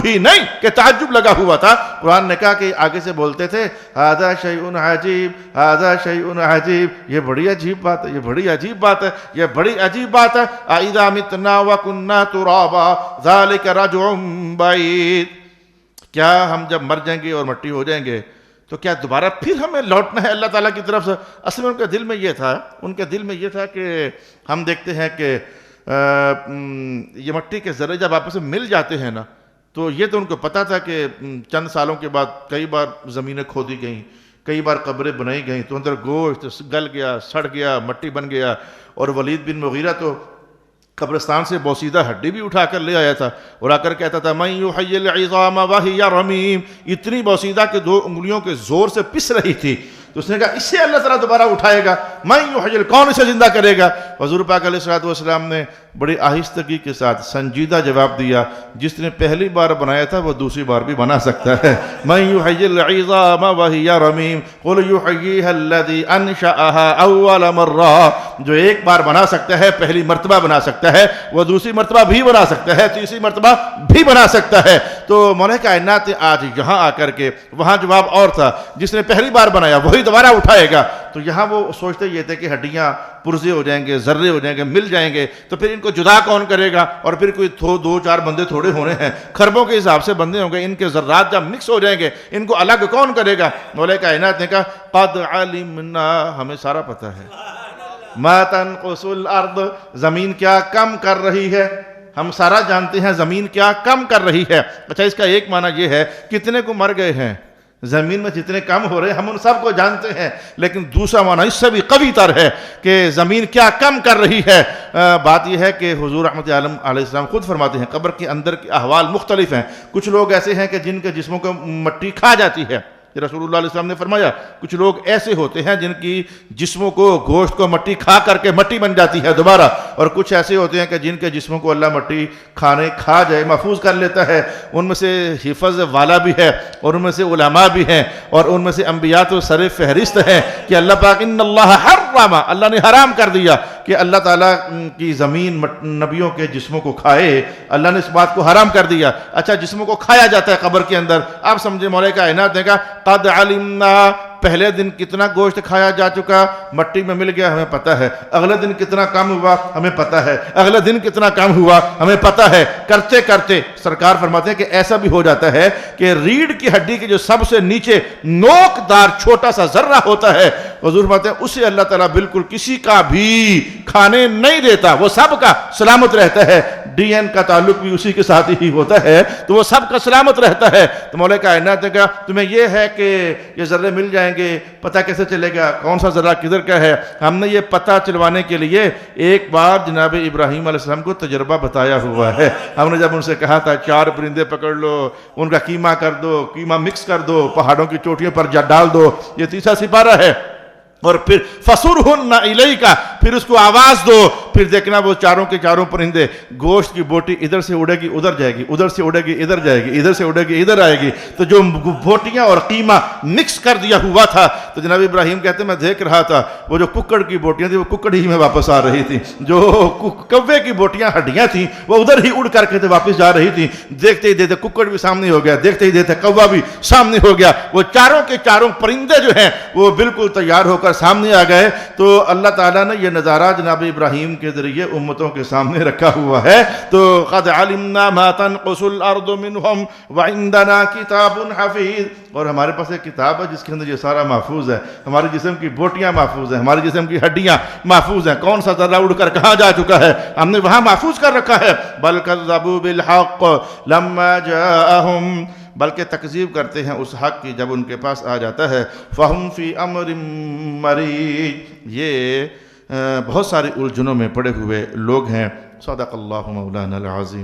ہی نہیں کہ تعجب لگا ہوا تھا. قرآن نے کہا کہ آگے سے بولتے تھے ھذا شیء عجیب، ھذا شیء عجیب، یہ بڑی عجیب بات ہے، یہ بڑی عجیب بات ہے، یہ بڑی عجیب بات ہے. اذا متنا وکنا ترابا ذلک رجع بعید، کیا ہم جب مر جائیں گے اور مٹی ہو جائیں گے تو کیا دوبارہ پھر ہمیں لوٹنا ہے اللہ تعالیٰ کی طرف سے؟ اصل میں ان کے دل میں یہ تھا کہ ہم دیکھتے ہیں کہ یہ مٹی کے ذرے جب آپس میں مل جاتے ہیں نا، تو یہ تو ان کو پتا تھا کہ چند سالوں کے بعد کئی بار زمینیں کھودی گئیں، کئی بار قبریں بنائی گئیں، تو اندر گوشت گل گیا، سڑ گیا، مٹی بن گیا. اور ولید بن مغیرہ تو قبرستان سے بوسیدہ ہڈی بھی اٹھا کر لے آیا تھا اور آ کر کہتا تھا من یحیی العظام وہی رمیم، اتنی بوسیدہ کہ 2 انگلیوں کے زور سے پس رہی تھی. تو اس نے کہا اس سے اللہ تعالیٰ دوبارہ اٹھائے گا، من یحیی، کون اسے زندہ کرے گا؟ حضور پاک علیہ الصلوۃ والسلام نے بڑی آہستگی کے ساتھ سنجیدہ جواب دیا، جس نے پہلی بار بنایا تھا وہ دوسری بار بھی بنا سکتا ہے. من یحیی العظام وہی رمیم قل یحییھا الذی انشأھا اول مرہ، جو ایک بار بنا سکتا ہے، پہلی مرتبہ بنا سکتا ہے، وہ دوسری مرتبہ بھی بنا سکتا ہے، تیسری مرتبہ بھی بنا سکتا ہے. تو مولا کائنات نے آج یہاں آ کر کے، وہاں جواب اور تھا، جس نے پہلی بار بنایا وہی دوبارہ اٹھائے گا. تو یہاں وہ سوچتے یہ تھے کہ ہڈیاں پرزے ہو جائیں گے، ذرے ہو جائیں گے، مل جائیں گے، تو پھر ان کو جدا کون کرے گا؟ اور پھر کوئی 2-4 بندے تھوڑے ہونے ہیں، خربوں کے حساب سے بندے ہوں گے، ان کے ذرات جب مکس ہو جائیں گے ان کو الگ کون کرے گا؟ مولا کائنات نے کہا قد علمنا، ہمیں سارا پتہ ہے، ما تنقص الارض، زمین کیا کم کر رہی ہے، ہم سارا جانتے ہیں زمین کیا کم کر رہی ہے. اچھا، اس کا ایک معنی یہ ہے کتنے کو مر گئے ہیں، زمین میں جتنے کم ہو رہے ہیں ہم ان سب کو جانتے ہیں، لیکن دوسرا معنی اس سے بھی قوی تر ہے کہ زمین کیا کم کر رہی ہے. بات یہ ہے کہ حضور رحمت عالم علیہ السلام خود فرماتے ہیں قبر کے اندر کے احوال مختلف ہیں. کچھ لوگ ایسے ہیں کہ جن کے جسموں کو مٹی کھا جاتی ہے، رسول اللہ علیہ السلام نے فرمایا کچھ لوگ ایسے ہوتے ہیں جن کی جسموں کو، گوشت کو مٹی کھا کر کے مٹی بن جاتی ہے دوبارہ، اور کچھ ایسے ہوتے ہیں کہ جن کے جسموں کو اللہ مٹی کھا جائے محفوظ کر لیتا ہے. ان میں سے حفظ والا بھی ہے اور ان میں سے علماء بھی ہیں اور ان میں سے انبیاء تو سر فہرست ہیں کہ اللہ پاک ان اللہ حرم، اللہ نے حرام کر دیا کہ اللہ تعالیٰ کی زمین نبیوں کے جسموں کو کھائے، اللہ نے اس بات کو حرام کر دیا. اچھا، جسموں کو کھایا جاتا ہے قبر کے اندر. آپ سمجھے مولا کائنات نے کہا قد علمنا، پہلے دن کتنا گوشت کھایا جا چکا، مٹی میں مل گیا، ہمیں پتہ ہے. اگلے دن کتنا کم ہوا، ہمیں پتہ ہے. اگلے دن کتنا کم ہوا، ہمیں پتہ ہے. کرتے کرتے سرکار فرماتے ہیں کہ ایسا بھی ہو جاتا ہے کہ ریڑھ کی ہڈی کے جو سب سے نیچے نوک دار چھوٹا سا ذرہ ہوتا ہے، حضور فرماتے ہیں اسے اللہ تعالیٰ بالکل کسی کا بھی کھانے نہیں دیتا، وہ سب کا سلامت رہتا ہے. ڈی این کا تعلق بھی اسی کے ساتھ ہی ہوتا ہے، تو وہ سب کا سلامت رہتا ہے. تو مولا کائنات نے کہا تمہیں یہ ہے کہ یہ ذرے مل جائیں گے، پتہ کیسے چلے گا کون سا ذرہ کدھر کا ہے؟ ہم نے یہ پتہ چلوانے کے لیے ایک بار جناب ابراہیم علیہ السلام کو تجربہ بتایا ہوا ہے. ہم نے جب ان سے کہا تھا 4 پرندے پکڑ لو، ان کا قیمہ کر دو، قیمہ مکس کر دو، پہاڑوں کی چوٹیوں پر ڈال دو، یہ تیسرا سپارہ ہے. اور پھر فَصُرْهُنَّ إِلَيْكَ، پھر اس کو آواز دو، پھر دیکھنا وہ چاروں کے چاروں پرندے، گوشت کی بوٹی ادھر سے اڑے گی ادھر جائے گی، ادھر سے اڑے گی ادھر جائے گی، ادھر سے اڑے گی ادھر آئے گی. تو جو بوٹیاں اور قیمہ مکس کر دیا ہوا تھا، تو جناب ابراہیم کہتے ہیں میں دیکھ رہا تھا وہ جو ککڑ کی بوٹیاں تھیں وہ ککڑ ہی میں واپس آ رہی تھیں، جو کوے کی بوٹیاں ہڈیاں تھیں وہ ادھر ہی اڑ کر کے واپس جا رہی تھیں. دیکھتے ہی دیکھتے ککڑ بھی سامنے ہو گیا، دیکھتے ہی دیکھتے کوا بھی سامنے ہو گیا. وہ چاروں کے چاروں پرندے جو ہیں وہ بالکل تیار ہو کر سامنے آ گئے. تو اللہ تعالیٰ نے یہ نظارہ جناب ابراہیم کے ذریعے امتوں کے سامنے رکھا ہوا ہے. تو قد علمنا ما تنقص الارض منهم وعندنا کتاب حفیظ، اور ہمارے پاس ایک کتاب ہے جس کے اندر یہ سارا محفوظ ہے. ہمارے جسم کی بوٹیاں محفوظ ہیں، ہمارے جسم کی ہڈیاں محفوظ ہیں، کون سا ذرہ اڑ کر کہاں جا چکا ہے ہم نے وہاں محفوظ کر رکھا ہے. بل کذبوا بالحق لما جاءهم، بلکہ تکذیب کرتے ہیں اس حق کی جب ان کے پاس آ جاتا ہے. فہم فی امر مریج، یہ بہت ساری الجھنوں میں پڑے ہوئے لوگ ہیں. صدق اللہ مولانا العظیم.